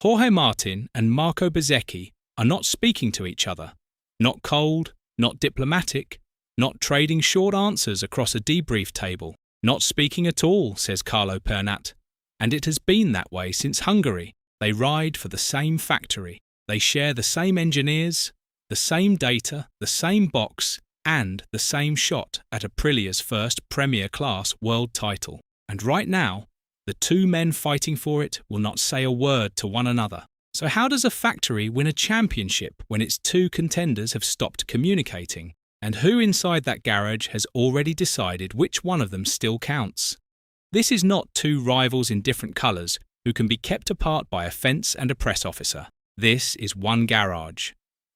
Jorge Martin and Marco Bezzecchi are not speaking to each other. Not cold, not diplomatic, not trading short answers across a debrief table. Not speaking at all, says Carlo Pernat. And it has been that way since Hungary. They ride for the same factory. They share the same engineers, the same data, the same box, and the same shot at Aprilia's first Premier Class world title. And right now, the two men fighting for it will not say a word to one another. So how does a factory win a championship when its two contenders have stopped communicating? And who inside that garage has already decided which one of them still counts? This is not two rivals in different colours who can be kept apart by a fence and a press officer. This is one garage,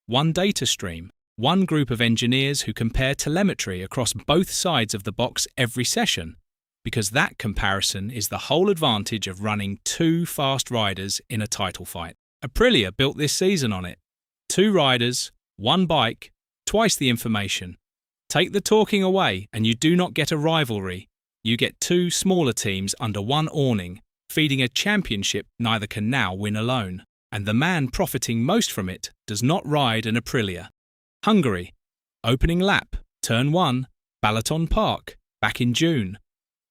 one data stream, one group of engineers who compare telemetry across both sides of the box every session, because that comparison is the whole advantage of running two fast riders in a title fight. Aprilia built this season on it. Two riders, one bike, twice the information. Take the talking away and you do not get a rivalry. You get two smaller teams under one awning, feeding a championship neither can now win alone. And the man profiting most from it does not ride an Aprilia. Hungary. Opening lap, turn 1, Balaton Park, back in June.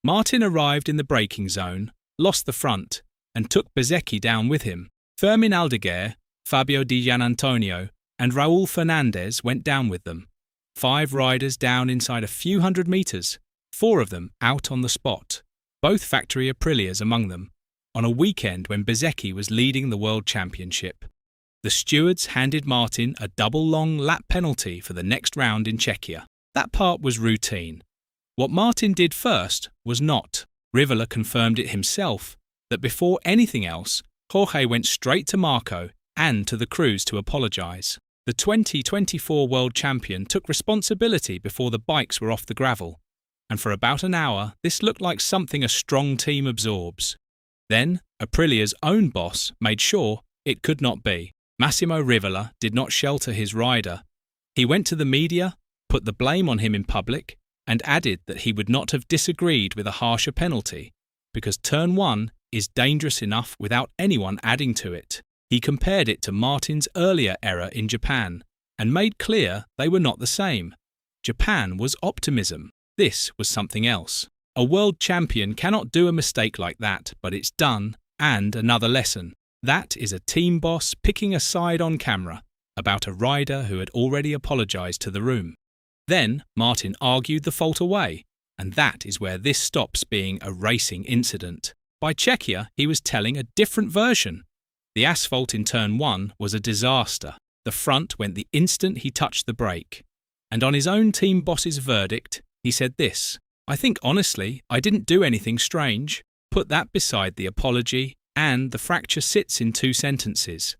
Martin arrived in the braking zone, lost the front, and took Bezzecchi down with him. Fermin Aldeguer, Fabio Di Gianantonio, and Raul Fernandez went down with them. 5 riders down inside a few hundred metres, 4 of them out on the spot, both factory Aprilias among them, on a weekend when Bezzecchi was leading the World Championship. The stewards handed Martin a double-long lap penalty for the next round in Czechia. That part was routine. What Martin did first was not. Rivola confirmed it himself, that before anything else, Jorge went straight to Marco and to the crews to apologise. The 2024 World Champion took responsibility before the bikes were off the gravel, and for about an hour this looked like something a strong team absorbs. Then, Aprilia's own boss made sure it could not be. Massimo Rivola did not shelter his rider. He went to the media, put the blame on him in public, and added that he would not have disagreed with a harsher penalty, because turn 1 is dangerous enough without anyone adding to it. He compared it to Martin's earlier error in Japan, and made clear they were not the same. Japan was optimism. This was something else. A world champion cannot do a mistake like that, but it's done, and another lesson. That is a team boss picking a side on camera about a rider who had already apologised to the room. Then Martin argued the fault away, and that is where this stops being a racing incident. By Czechia, he was telling a different version. The asphalt in turn 1 was a disaster. The front went the instant he touched the brake. And on his own team boss's verdict, he said this: "I think honestly, I didn't do anything strange." Put that beside the apology, and the fracture sits in 2 sentences.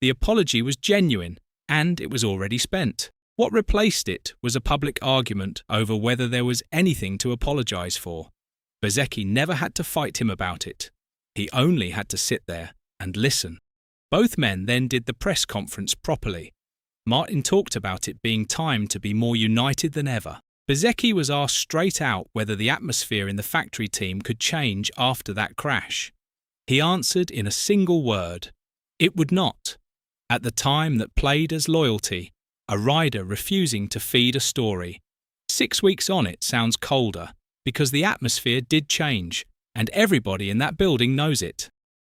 The apology was genuine, and it was already spent. What replaced it was a public argument over whether there was anything to apologise for. Bezzecchi never had to fight him about it. He only had to sit there and listen. Both men then did the press conference properly. Martin talked about it being time to be more united than ever. Bezzecchi was asked straight out whether the atmosphere in the factory team could change after that crash. He answered in a single word: it would not. At the time that played as loyalty, a rider refusing to feed a story. 6 weeks on it sounds colder, because the atmosphere did change, and everybody in that building knows it.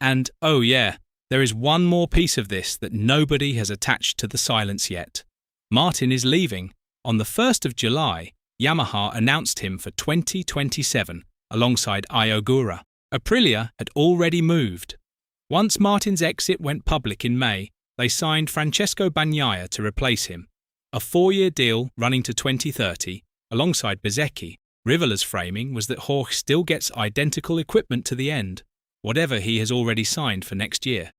And, oh yeah, there is one more piece of this that nobody has attached to the silence yet. Martin is leaving. On the 1st of July, Yamaha announced him for 2027, alongside Ayogura. Aprilia had already moved. Once Martin's exit went public in May, they signed Francesco Bagnaia to replace him. A 4-year deal running to 2030, alongside Bezzecchi. Rivola's framing was that Jorge still gets identical equipment to the end, whatever he has already signed for next year.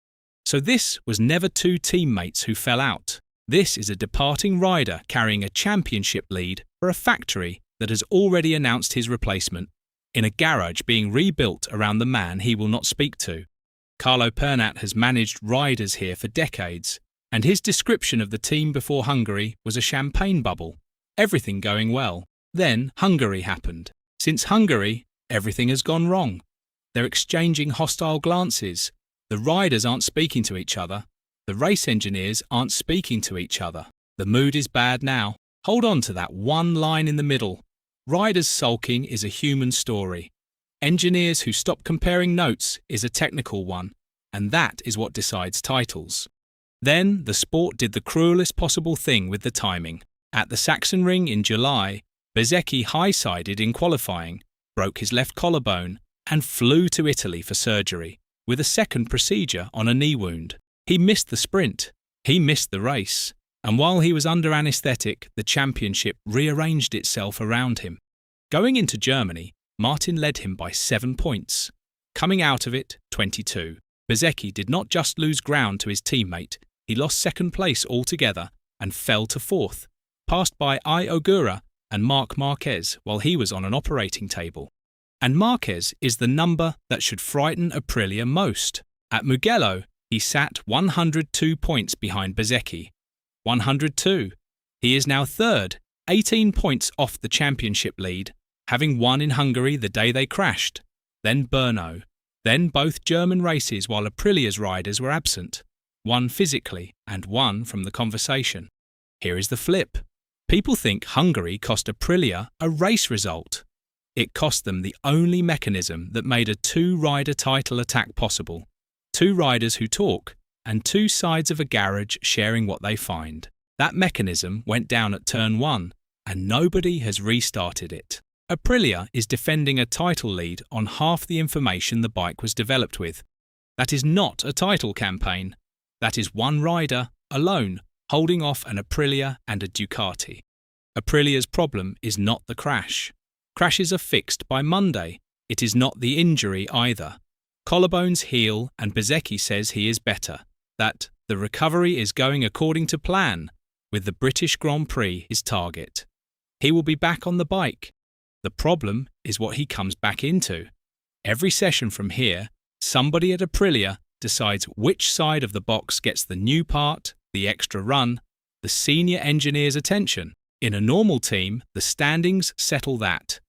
So this was never 2 teammates who fell out. This is a departing rider carrying a championship lead for a factory that has already announced his replacement, in a garage being rebuilt around the man he will not speak to. Carlo Pernat has managed riders here for decades, and his description of the team before Hungary was a champagne bubble, everything going well. Then Hungary happened. Since Hungary, everything has gone wrong. They're exchanging hostile glances. The riders aren't speaking to each other. The race engineers aren't speaking to each other. The mood is bad now. Hold on to that one line in the middle. Riders sulking is a human story. Engineers who stop comparing notes is a technical one, and that is what decides titles. Then the sport did the cruelest possible thing with the timing. At the Sachsenring in July, Bezzecchi high-sided in qualifying, broke his left collarbone, and flew to Italy for surgery, with a second procedure on a knee wound. He missed the sprint. He missed the race. And while he was under anaesthetic, the championship rearranged itself around him. Going into Germany, Martin led him by 7 points. Coming out of it, 22. Bezzecchi did not just lose ground to his teammate, he lost second place altogether and fell to fourth, passed by Ogura and Marquez while he was on an operating table. And Marquez is the number that should frighten Aprilia most. At Mugello, he sat 102 points behind Bezzecchi. 102. He is now third, 18 points off the championship lead, having won in Hungary the day they crashed. Then Brno. Then both German races while Aprilia's riders were absent. One physically and one from the conversation. Here is the flip. People think Hungary cost Aprilia a race result. It cost them the only mechanism that made a two-rider title attack possible. Two riders who talk, and two sides of a garage sharing what they find. That mechanism went down at turn 1, and nobody has restarted it. Aprilia is defending a title lead on half the information the bike was developed with. That is not a title campaign. That is one rider, alone, holding off an Aprilia and a Ducati. Aprilia's problem is not the crash. Crashes are fixed by Monday. It is not the injury either. Collarbones heal and Bezzecchi says he is better, that the recovery is going according to plan, with the British Grand Prix his target. He will be back on the bike. The problem is what he comes back into. Every session from here, somebody at Aprilia decides which side of the box gets the new part, the extra run, the senior engineer's attention. In a normal team, the standings settle that.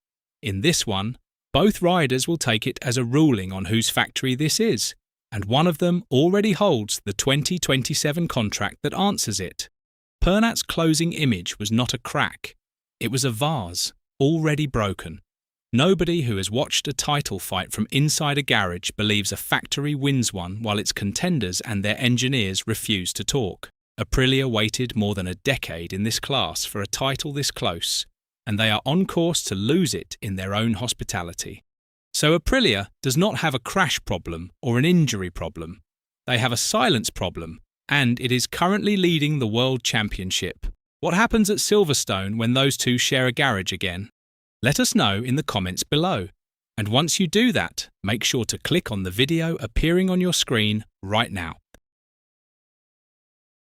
In this one, both riders will take it as a ruling on whose factory this is, and one of them already holds the 2027 contract that answers it. Pernat's closing image was not a crack. It was a vase, already broken. Nobody who has watched a title fight from inside a garage believes a factory wins one while its contenders and their engineers refuse to talk. Aprilia waited more than a decade in this class for a title this close, and they are on course to lose it in their own hospitality. So Aprilia does not have a crash problem or an injury problem. They have a silence problem, and it is currently leading the World Championship. What happens at Silverstone when those two share a garage again? Let us know in the comments below. And once you do that, make sure to click on the video appearing on your screen right now.